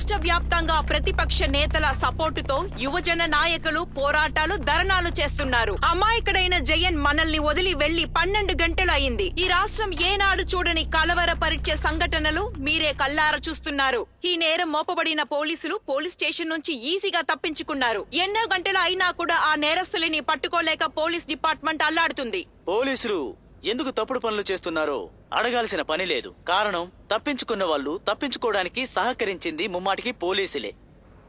రాష్ట్ర వ్యాప్తంగా ప్రతిపక్ష నేతల సపోర్టుతో యువజన నాయకులు పోరాటాలు ధర్నాలు చేస్తున్నారు. అమాయకుడైన జయన్ మనల్ని వదిలి వెళ్లి 12 గంటలు అయింది. ఈ రాష్ట్రం ఏనాడు చూడని కలవరపరిచే సంఘటనలు మీరే కళ్ళార చూస్తున్నారు. ఈ నేరం మోపబడిన పోలీసులు పోలీస్ స్టేషన్ నుంచి ఈజీగా తప్పించుకున్నారు. ఎన్నో గంటలు అయినా కూడా ఆ నేరస్తులని పట్టుకోలేక పోలీస్ డిపార్ట్మెంట్ అల్లాడుతుంది. పోలీసులు ఎందుకు తప్పుడు పనులు చేస్తున్నారో అడగాల్సిన పని లేదు. కారణం తప్పించుకున్న వాళ్ళు తప్పించుకోవడానికి సహకరించింది ముమ్మాటికి పోలీసులే.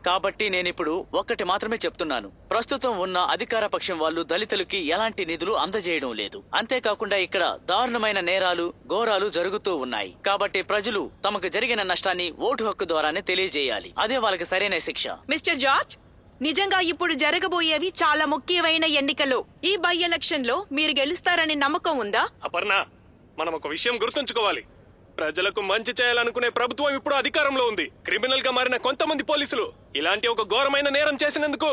కాబట్టి నేనిప్పుడు ఒక్కటి మాత్రమే చెప్తున్నాను. ప్రస్తుతం ఉన్న అధికార పక్షం వాళ్ళు దళితులకి ఎలాంటి నిధులు అందజేయడం లేదు. అంతేకాకుండా ఇక్కడ దారుణమైన నేరాలు ఘోరాలు జరుగుతూ ఉన్నాయి. కాబట్టి ప్రజలు తమకు జరిగిన నష్టాన్ని ఓటు హక్కు ద్వారానే తెలియజేయాలి. అదే వాళ్ళకి సరైన శిక్ష. మిస్టర్ జార్జ్, నిజంగా ఇప్పుడు జరగబోయేవి చాలా ముఖ్యమైన ఎన్నికలు. ఈ బై ఎలక్షన్ లో మీరు గెలుస్తారని నమ్మకం ఉందా? అపర్ణ, మనం ఒక విషయం గుర్తుంచుకోవాలి. ప్రజలకు మంచి చేయాలనుకునే ప్రభుత్వం ఇప్పుడు అధికారంలో ఉంది. క్రిమినల్ గా మారిన కొంతమంది పోలీసులు ఇలాంటి ఒక ఘోరమైన నేరం చేసినందుకు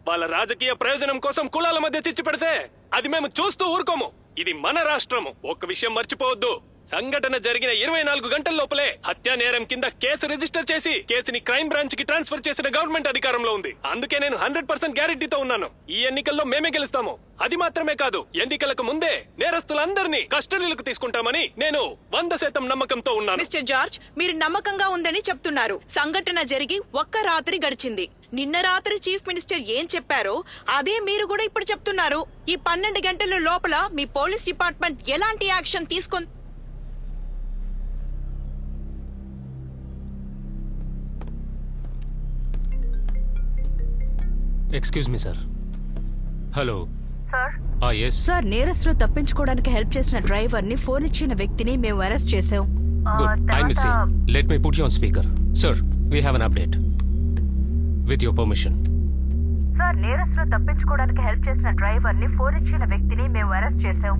వాళ్ళ రాజకీయ ప్రయోజనం కోసం కులాల మధ్య చిచ్చు పెడితే అది మేము చూస్తూ ఊరుకోము. ఇది మన రాష్ట్రము. ఒక్క విషయం మర్చిపోవద్దు. సంఘటన జరిగిన 24 గంటల లోపలే హత్యా నేరం కింద కేసు రిజిస్టర్ చేసి కేసుని క్రైమ్ బ్రాంచ్ కి ట్రాన్స్ఫర్ చేసిన గవర్నమెంట్ అధికారంలో ఉంది. అందుకే నేను 100% గ్యారెంటీతో ఉన్నాను, ఈ ఎన్నికల్లో మేమే గెలుస్తాము. అది మాత్రమే కాదు, ఎన్నికలకు ముందే నేరస్తులందరినీ కస్టడీలకు తీసుకుంటామని నేను 100% నమ్మకంతో ఉన్నాను. మిస్టర్ జార్జ్, మీరు నమ్మకంగా ఉందని చెప్తున్నారు. సంఘటన జరిగి ఒక్క రాత్రి గడిచింది. నిన్న రాత్రి చీఫ్ మినిస్టర్ ఏం చెప్పారో అదే మీరు కూడా ఇప్పుడు చెప్తున్నారు. ఈ 12 గంటల లోపల మీ పోలీస్ డిపార్ట్మెంట్ ఎలాంటి యాక్షన్ తీసుకొని excuse me sir. Hello sir. Yes sir, నేరస్తులు తప్పించుకోవడానికి హెల్ప్ చేసిన డ్రైవర్ ని ఫోన్ ఇచ్చిన వ్యక్తిని మేము అరెస్ట్ చేసాం. Good. I miss you. Let me put you on speaker. Sir, we have an update with your permission. Sir, నేరస్తులు తప్పించుకోవడానికి హెల్ప్ చేసిన డ్రైవర్ ని ఫోన్ ఇచ్చిన వ్యక్తిని మేము అరెస్ట్ చేసాం.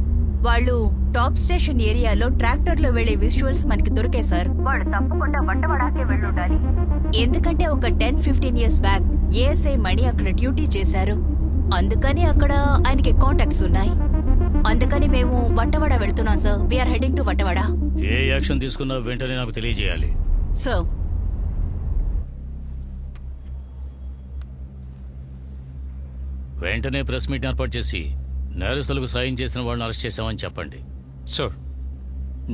వాళ్ళు టాప్ స్టేషన్ ఏరియాలో ట్రాక్టర్ లో వెళ్లే విజువల్స్ మనకి దొరికాయి సార్. వాళ్ళు తప్పకుండా వంటవాడాకే వెళ్ళుండాలి. ఎందుకంటే ఒక 10-15 ఇయర్స్ బ్యాక్ ఏఎస్ఐ మణి అక్కడ డ్యూటీ చేశారు. అందుకని అక్కడ ఆయనకి కాంటాక్ట్స్ ఉన్నాయి. అందుకని మేము వంటవాడ వెళ్తున్నాం sir. We're heading to Vantavada. ఏ యాక్షన్ తీసుకున్నా వెంటనే నాకు తెలియజేయాలి సార్. వెంటనే ప్రెస్ మీట్ ఏర్పాటు చేసి నేరస్తులకు సాయం చేసిన వాళ్ళని అరెస్ట్ చేశామని చెప్పండి. సార్,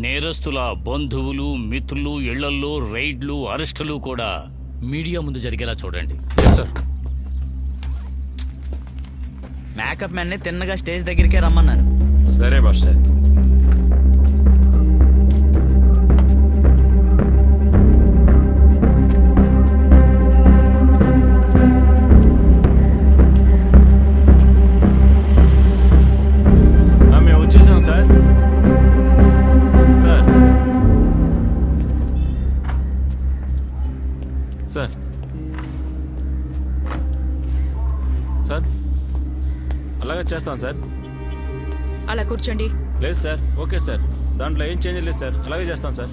నేరస్తుల బంధువులు మిత్రులు ఇళ్లల్లో రైడ్లు అరెస్టులు కూడా మీడియా ముందు జరిగేలా చూడండి. Yes sir. మేకప్ మ్యాన్ ని తిన్నగా స్టేజ్ దగ్గరికే రమ్మన్నారు. సరే మాస్టర్. మేము వచ్చేసాం సార్. సార్ సార్ అలాగే చేస్తాను సార్. అలా కూర్చోండి. లేదు సార్, ఓకే సార్, దాంట్లో ఏం చేంజ్ లేదు సార్, అలాగే చేస్తాను సార్.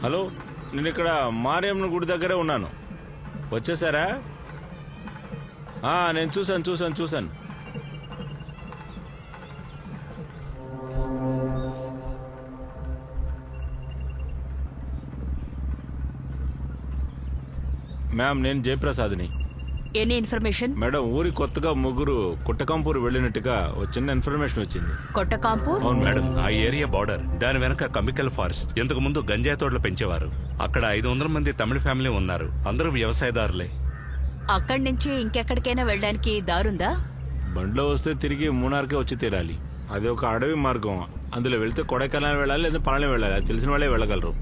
హలో, నేను ఇక్కడ మారియమ్మ గుడి దగ్గరే ఉన్నాను. వచ్చేసారా? నేను చూశాను. మ్యామ్, నేను జయప్రసాద్ని. Any information? మేడం, ఊరి కొత్తగా ముగ్గురు కుట్టకాంపూర్ వెళ్ళినట్టుగా ఒక చిన్న ఇన్ఫర్మేషన్ వచ్చింది. కొట్టకాంపూర్? అవును మేడం. ఆ ఏరియా బార్డర్, దాని వెనక కెమికల్ ఫారెస్ట్. ఇంతకు ముందు గంజాయి తోటలు పెంచేవారు. అక్కడ 500 మంది తమిళ ఫ్యామిలీ ఉన్నారు. అందరూ వ్యవసాయదారులే. అక్కడి నుంచి ఇంకెక్కడికైనా వెళ్ళడానికి దారుందా? బండ్లో వస్తే తిరిగి మూనార్కే వచ్చి తీరాలి. అది ఒక అడవి మార్గం. అందులో వెళ్తే కొడైకెనాల్ వెళ్ళాలి, లేదా పళని వెళ్ళాలి. అది తెలిసిన వాళ్ళే వెళ్ళగలరు.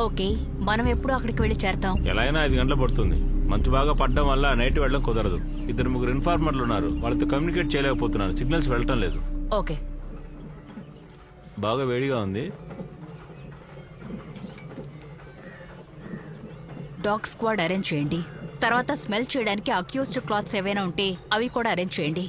ఓకే, మనం ఎప్పుడు అక్కడికి వెళ్ళి చేరతాం? ఎలా అయినా 5 గంటలు పడుతుంది. మంచు బాగా పడ్డం వల్ల నైట్ వెళ్ళడం కుదరదు. 2-3 ఇన్ఫార్మర్లు ఉన్నారు, వాళ్ళతో కమ్యూనికేట్ చేయలేకపోతున్నారు. సిగ్నల్స్ వెళ్ళటం లేదు. ఓకే. బాగా వేడిగా ఉంది. డాగ్ స్క్వాడ్ అరేంజ్ చేయండి. తర్వాత స్మెల్ చేయడానికి అక్యూజ్డ్ క్లాత్స్ ఏవైనా ఉంటే అవి కూడా అరేంజ్ చేయండి.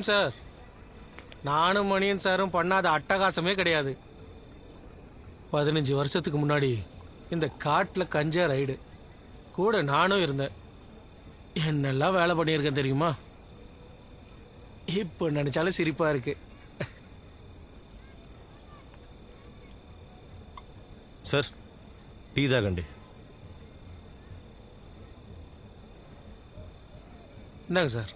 மணியன் சார், நானும் மணியன் சாரும் பண்ணாத அட்டகாசமே கிடையாது. 15 வருஷத்துக்கு முன்னாடி இந்த காட்டில் கஞ்சா ரைடு கூட நானும் இருந்தேன். என்னெல்லாம் வேலை பண்ணியிருக்கேன் தெரியுமா? இப்போ நினைச்சாலும் சிரிப்பா இருக்கு. సార్ టీ తాగండి. இந்தாங்க சார்.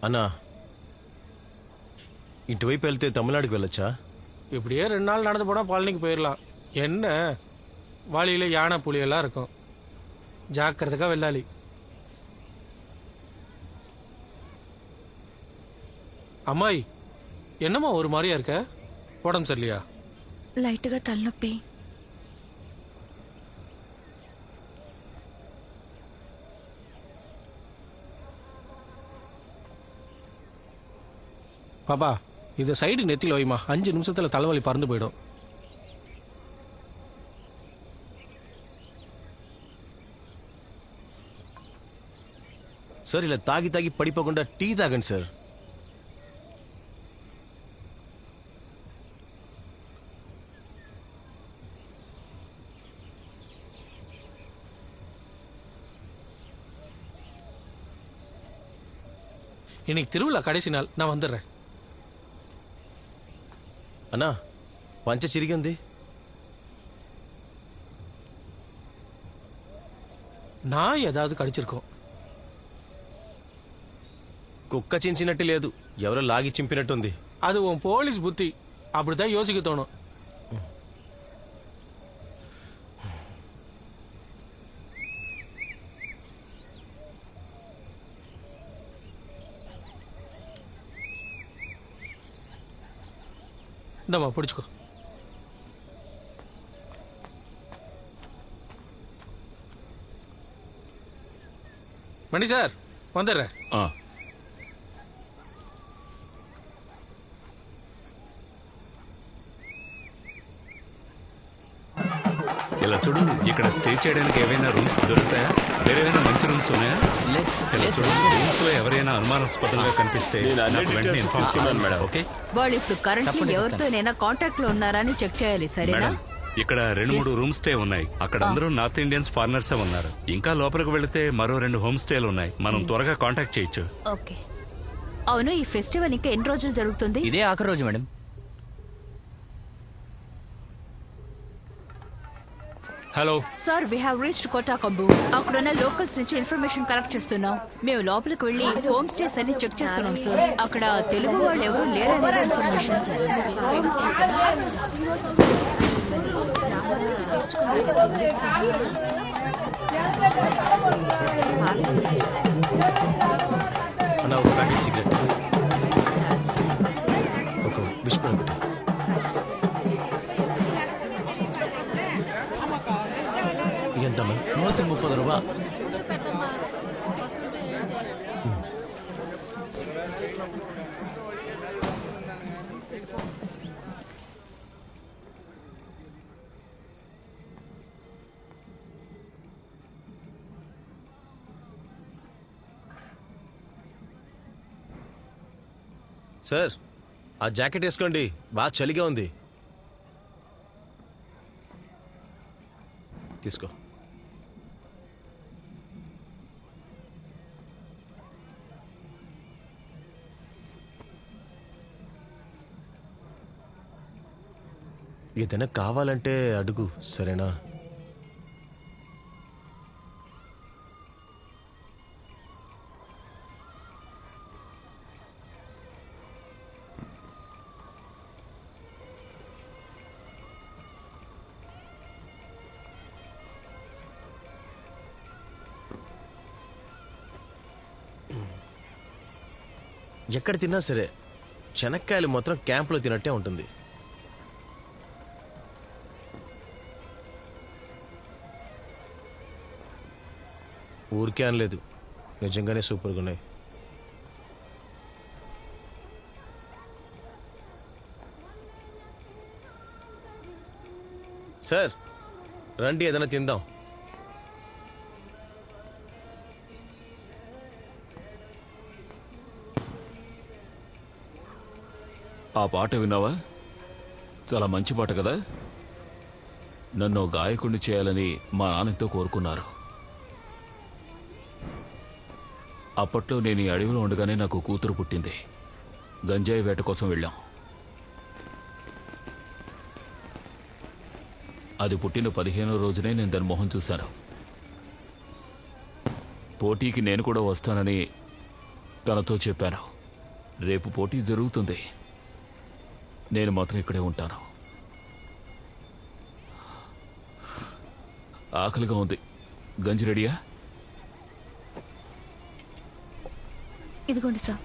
అన్నా ఇటువైపు వెళ్తే తమిళనాడుకి వెళ్ళొచ్చా? இப்படியே 2 நாள் நடந்து போனால் பழனிக்கு போயிடலாம். என்ன வழியில யானை புலியெல்லாம் இருக்கும். ஜாக்கிரதைக்கா வெள்ளாளி. అమ్మాయి என்னம்மா ஒரு மாதிரியா இருக்க? உடம்பு சரியில்லையா? లైట్గా తలనొప్పి. பாப்பா இதை சைடு நெத்தியில் வைமா. 5 நிமிஷத்துல தலைவலி பறந்து போயிடும். సార్ ఇలా తాగి తాగి పడిపోకుండా టీ తాగండి సార్. இன்னைக்கு திருவிழா கடைசி நாள், நான் வந்துடுறேன். అన్నా పంచ చిరిగింది. நான் ஏதாவது கடிச்சிருக்கோம். కుక్క చించినట్టు లేదు, ఎవరో లాగి చింపినట్టుంది. அது உன் போலீஸ் புத்தி. அப்படிதான் யோசிக்க தோணும். இந்தம்மா பிடிச்சிக்கோ. மணி சார் வந்துடுறேன். ఇలా చూడు, ఇక్కడ స్టే చేయడానికి ఏవైనా రూమ్స్ దొరుకుతాయా? వేరేమైనా మంచి రూమ్స్ ఉన్నాయా? ఇలా చూడు, రూమ్స్ లో ఎవరైనా అనుమానాస్పదంగా కనిపిస్తే నాకు వెంటనే ఇన్ఫార్మ్ చేయండి మేడం. ఓకే వాళ్ళు ఇప్పుడు కరెంట్లీ ఎవరితోనైనా కాంటాక్ట్ లో ఉన్నారా అని చెక్ చేయాలి, సరేనా? మేడం, ఇక్కడ 2-3 రూమ్ స్టే ఉన్నాయి. అక్కడ అందరూ నార్త్ ఇండియన్స్ ఫారినర్సే ఉన్నారు. ఇంకా లోపలికి వెళితే మరో 2 హోమ్ స్టేలు ఉన్నాయి. మనం త్వరగా కాంటాక్ట్ చేయొచ్చు. ఓకే. అవును, ఈ ఫెస్టివల్ ఇంకా ఎన్ని రోజులు జరుగుతుంది? ఇదే ఆఖరి రోజు madam. Hello sir, we have reached Kotakambu. అక్కడున్న లోకల్స్ నుంచి ఇన్ఫర్మేషన్ కలెక్ట్ చేస్తున్నాం. మేము లోపలికి వెళ్లి హోమ్ స్టేస్ అన్ని చెక్ చేస్తున్నాం సార్. అక్కడ తెలుగు వాళ్ళు ఎవరు లేరని ఇన్ఫర్మేషన్. అన్నా ఒక ప్యాకెట్ సిగరెట్, ఒక విస్పర్ ఒకటి. ఎంతమ్మా? 130 రూపా. సార్ ఆ జాకెట్ వేసుకోండి, బాగా చలిగా ఉంది. తీసుకో. ఏదైనా కావాలంటే అడుగు, సరేనా? ఎక్కడ తిన్నా సరే చెనక్కాయలు మాత్రం క్యాంప్లో తినట్టే ఉంటుంది. ఊరికే అనలేదు, నిజంగానే సూపర్గా ఉన్నాయి. సార్ రండి, ఏదైనా తిందాం. ఆ పాట విన్నావా? చాలా మంచి పాట కదా. నన్ను గాయకుడిని చేయాలని మా నాన్నతో కోరుకున్నారు. అప్పట్లో నేను ఈ అడవిలో ఉండగానే నాకు కూతురు పుట్టింది. గంజాయి వేట కోసం వెళ్ళాం. అది పుట్టిన 15వ రోజునే నేను దాని మొహం చూశాను. పోటీకి నేను కూడా వస్తానని తనతో చెప్పాను. రేపు పోటీ జరుగుతుంది. నేను మాత్రం ఇక్కడే ఉంటాను. ఆకలిగా ఉంది. గంజి రెడీయా? ఇదిగోండి సార్.